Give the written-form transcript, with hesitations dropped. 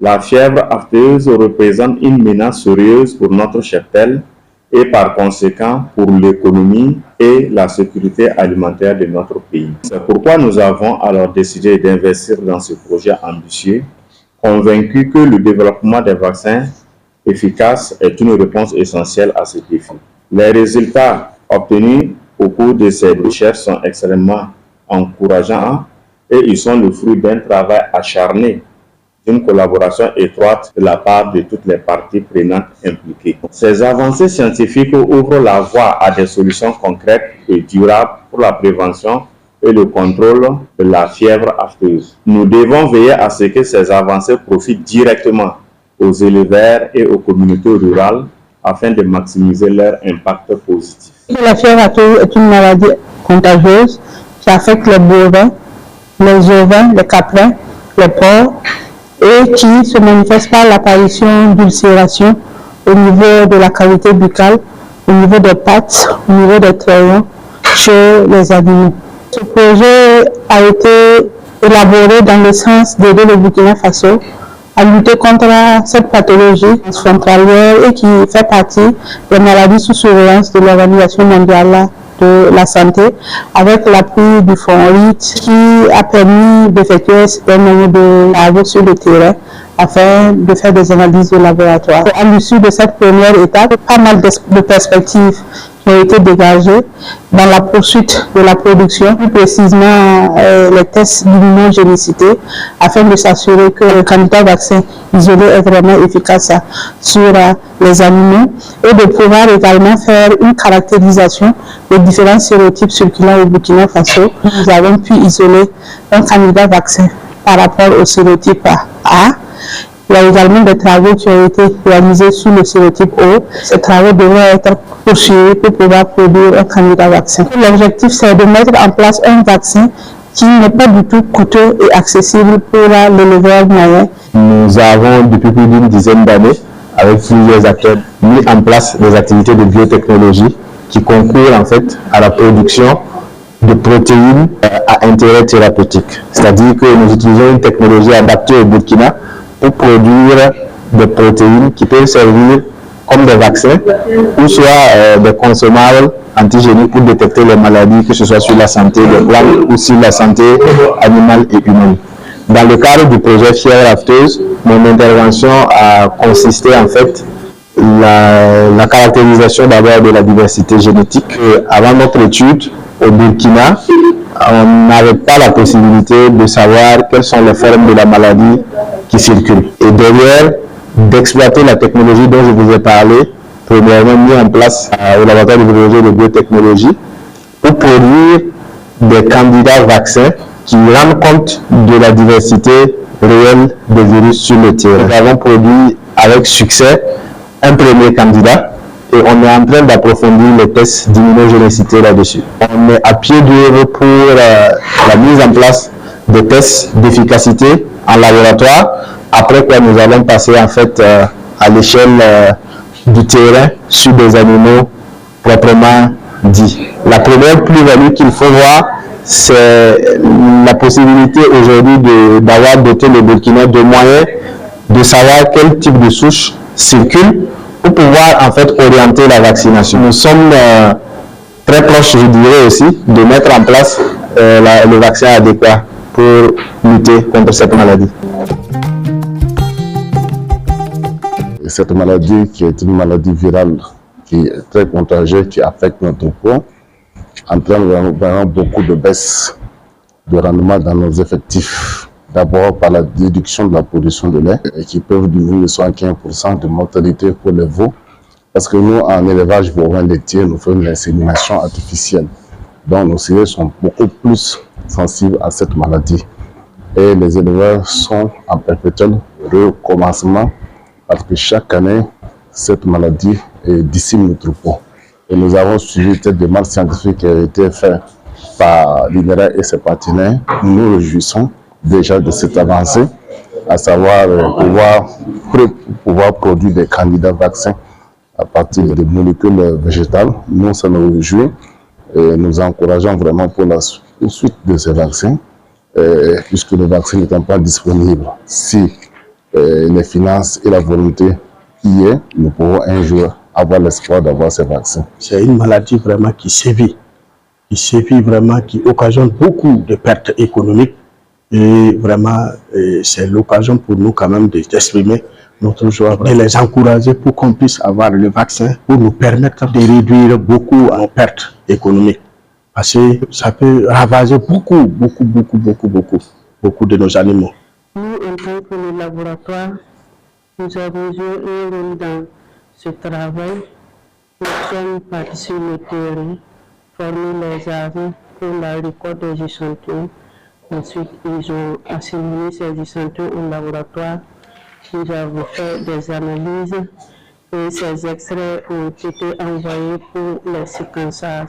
La fièvre afteuse représente une menace sérieuse pour notre cheptel et par conséquent pour l'économie et la sécurité alimentaire de notre pays. C'est pourquoi nous avons alors décidé d'investir dans ce projet ambitieux, convaincus que le développement des vaccins efficaces est une réponse essentielle à ce défi. Les résultats obtenus au cours de ces recherches sont extrêmement encourageants et ils sont le fruit d'un travail acharné, d'une collaboration étroite de la part de toutes les parties prenantes impliquées. Ces avancées scientifiques ouvrent la voie à des solutions concrètes et durables pour la prévention et le contrôle de la fièvre afteuse. Nous devons veiller à ce que ces avancées profitent directement aux éleveurs et aux communautés rurales afin de maximiser leur impact positif. La fièvre afteuse est une maladie contagieuse qui affecte les bovins, les ovins, les caprins, les porcs et qui se manifeste par l'apparition d'ulcération au niveau de la cavité buccale, au niveau des pattes, au niveau des trayons chez les animaux. Ce projet a été élaboré dans le sens d'aider le Burkina Faso à lutter contre cette pathologie frontalière et qui fait partie des maladies sous surveillance de l'Organisation mondiale de la santé, avec l'appui du fonds RIT qui a permis d'effectuer un nombre de travaux sur le terrain afin de faire des analyses de laboratoire. À l'issue de cette première étape, pas mal de perspectives qui ont été dégagées dans la poursuite de la production, plus précisément les tests d'immunogénicité, afin de s'assurer que le candidat vaccin isolé est vraiment efficace sur les animaux et de pouvoir également faire une caractérisation des différents sérotypes circulant au Burkina Faso. Nous avons pu isoler un candidat vaccin par rapport au sérotype A. Il y a également des travaux qui ont été réalisés sur le sérotype O. Ces travaux devraient être poursuivis pour pouvoir produire un candidat vaccin. L'objectif, c'est de mettre en place un vaccin qui n'est pas du tout coûteux et accessible pour l'éleveur moyen. Nous avons, depuis plus d'une dizaine d'années, avec plusieurs acteurs, mis en place des activités de biotechnologie qui concourent en fait à la production de protéines à intérêt thérapeutique. C'est-à-dire que nous utilisons une technologie adaptée au Burkina pour produire des protéines qui peuvent servir comme des vaccins ou soit des consommables antigéniques pour détecter les maladies, que ce soit sur la santé des plantes ou sur la santé animale et humaine. Dans le cadre du projet fièvre afteuse, mon intervention a consisté en fait la caractérisation d'abord de la diversité génétique. Avant notre étude au Burkina, on n'avait pas la possibilité de savoir quelles sont les formes de la maladie qui circulent. Et derrière, d'exploiter la technologie dont je vous ai parlé, premièrement mis en place au laboratoire de biologie de biotechnologie, pour produire des candidats vaccins qui rendent compte de la diversité réelle des virus sur le terrain. Nous avons produit avec succès un premier candidat et on est en train d'approfondir les tests d'immunogénicité là-dessus. On est à pied d'œuvre pour la mise en place des tests d'efficacité en laboratoire, après quoi nous allons passer en fait à l'échelle du terrain sur des animaux proprement dits. La première plus-value qu'il faut voir, c'est la possibilité aujourd'hui d'avoir doté le Burkina de moyens de savoir quel type de souche circule pour pouvoir en fait orienter la vaccination. Nous sommes très proches, je dirais aussi, de mettre en place le vaccin adéquat pour lutter contre cette maladie. Cette maladie qui est une maladie virale qui est très contagieuse, qui affecte notre peau, entraîne vraiment beaucoup de baisse de rendement dans nos effectifs. D'abord par la réduction de la production de lait, qui peuvent diminuer de 75% de mortalité pour les veaux. Parce que nous, en élevage bovin laitier, nous faisons l'insémination artificielle. Donc nos céréales sont beaucoup plus sensibles à cette maladie. Et les éleveurs sont en perpétuel recommencement parce que chaque année, cette maladie décime notre peau. Et nous avons suivi cette démarche scientifique qui a été faite par l'INRA et ses partenaires. Nous nous réjouissons déjà de cette avancée, à savoir pouvoir produire des candidats vaccins à partir des molécules végétales. Nous, ça nous réjouit et nous encourageons vraiment pour la suite de ces vaccins, puisque le vaccin n'étant pas disponible. Si les finances et la volonté y est, nous pourrons un jour avoir l'espoir d'avoir ces vaccins. C'est une maladie vraiment qui sévit vraiment, qui occasionne beaucoup de pertes économiques. Et vraiment, c'est l'occasion pour nous quand même d'exprimer notre joie, de les encourager pour qu'on puisse avoir le vaccin pour nous permettre de réduire beaucoup nos pertes économiques. Parce que ça peut ravager beaucoup de nos animaux. Nous, en tant que le laboratoire, nous avons joué un rôle dans ce travail. Nous sommes partis sur le terrain, former les avis pour la récolte des échantillons. Ensuite, ils ont assimilé ces échantillons au laboratoire. Nous avons fait des analyses et ces extraits ont été envoyés pour les séquençages.